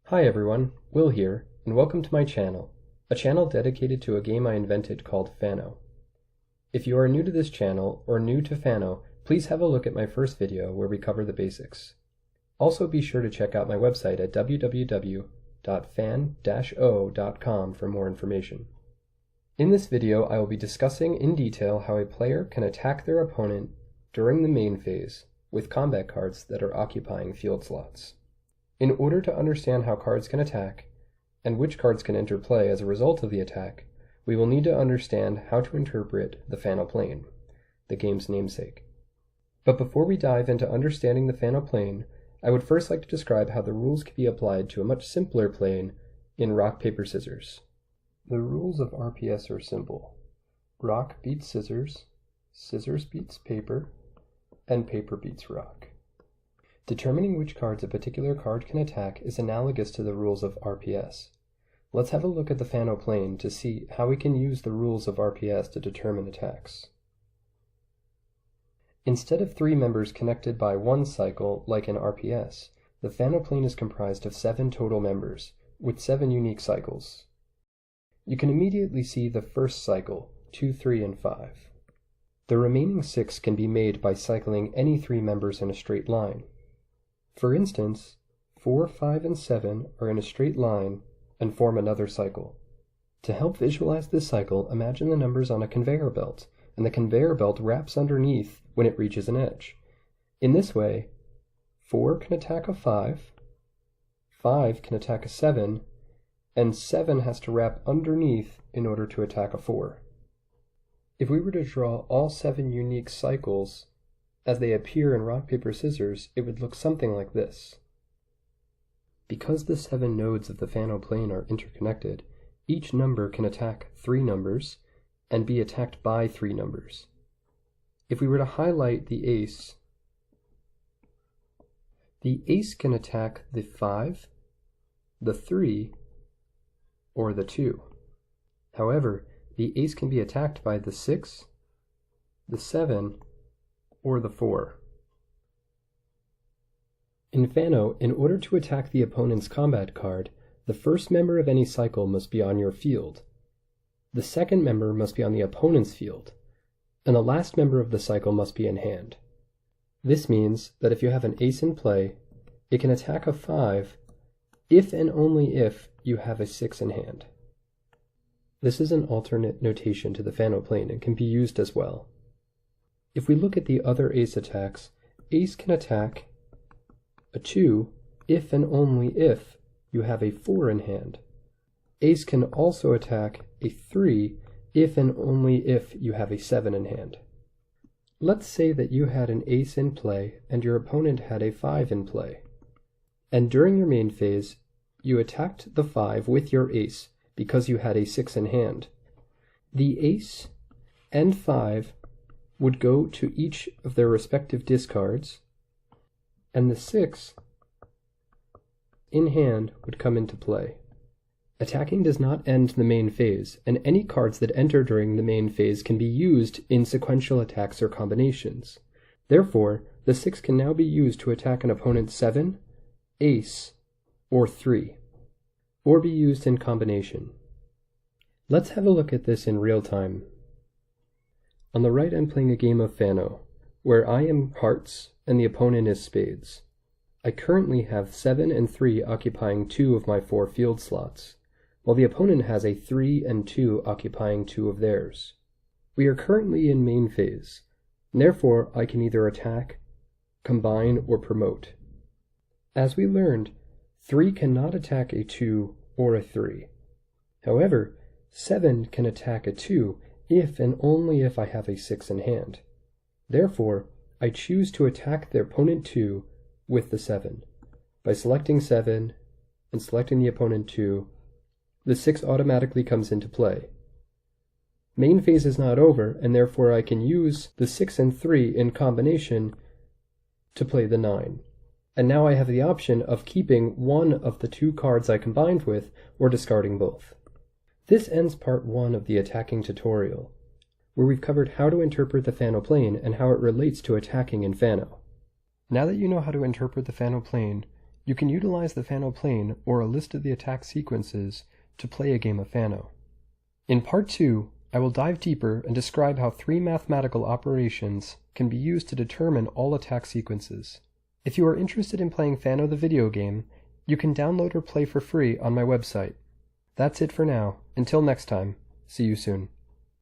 Hi everyone, Will here, and welcome to my channel, a channel dedicated to a game I invented called Fano. If you are new to this channel, or new to Fano, please have a look at my first video where we cover the basics. Also be sure to check out my website at www.fan-o.com for more information. In this video I will be discussing in detail how a player can attack their opponent during the main phase with combat cards that are occupying field slots. In order to understand how cards can attack, and which cards can enter play as a result of the attack, we will need to understand how to interpret the Fano plane, the game's namesake. But before we dive into understanding the Fano plane, I would first like to describe how the rules can be applied to a much simpler plane in rock, paper, scissors. The rules of RPS are simple. Rock beats scissors, scissors beats paper, and paper beats rock. Determining which cards a particular card can attack is analogous to the rules of RPS. Let's have a look at the Fano plane to see how we can use the rules of RPS to determine attacks. Instead of 3 members connected by one cycle like in RPS, the Fano plane is comprised of 7 total members, with 7 unique cycles. You can immediately see the first cycle, 2, 3, and 5. The remaining 6 can be made by cycling any 3 members in a straight line. For instance, 4, 5, and 7 are in a straight line and form another cycle. To help visualize this cycle, imagine the numbers on a conveyor belt, and the conveyor belt wraps underneath when it reaches an edge. In this way, 4 can attack a 5, 5 can attack a 7, and 7 has to wrap underneath in order to attack a 4. If we were to draw all 7 unique cycles as they appear in rock, paper, scissors, it would look something like this. Because the 7 nodes of the Fano plane are interconnected, each number can attack 3 numbers and be attacked by 3 numbers. If we were to highlight the ace can attack the 5, the 3, or the 2. However, the ace can be attacked by the 6, the 7, or the 4. In Fano, in order to attack the opponent's combat card, the first member of any cycle must be on your field. The second member must be on the opponent's field, and the last member of the cycle must be in hand. This means that if you have an ace in play, it can attack a 5 if and only if you have a 6 in hand. This is an alternate notation to the Fano plane and can be used as well. If we look at the other ace attacks, ace can attack a 2 if and only if you have a 4 in hand. Ace can also attack a 3 if and only if you have a 7 in hand. Let's say that you had an ace in play and your opponent had a 5 in play. And during your main phase, you attacked the 5 with your ace because you had a 6 in hand. The ace and 5 would go to each of their respective discards, and the 6 in hand would come into play. Attacking does not end the main phase, and any cards that enter during the main phase can be used in sequential attacks or combinations. Therefore, the 6 can now be used to attack an opponent's 7, ace, or 3, or be used in combination. Let's have a look at this in real time. On the right, I'm playing a game of Fano, where I am hearts and the opponent is spades. I currently have 7 and 3 occupying 2 of my 4 field slots, while the opponent has a 3 and 2 occupying 2 of theirs. We are currently in main phase, and therefore I can either attack, combine, or promote. As we learned, 3 cannot attack a 2 or a 3. However, 7 can attack a 2 if and only if I have a 6 in hand. Therefore, I choose to attack the opponent 2 with the 7. By selecting 7 and selecting the opponent 2, the 6 automatically comes into play. Main phase is not over, and therefore I can use the 6 and 3 in combination to play the 9. And now I have the option of keeping one of the 2 cards I combined with, or discarding both. This ends part 1 of the attacking tutorial, where we've covered how to interpret the Fano plane and how it relates to attacking in Fano. Now that you know how to interpret the Fano plane, You can utilize the Fano plane or a list of the attack sequences to play a game of Fano. In Part 2, I will dive deeper and describe how 3 mathematical operations can be used to determine all attack sequences. If you are interested in playing Fano the video game, you can download or play for free on my website. That's it for now. Until next time, see you soon.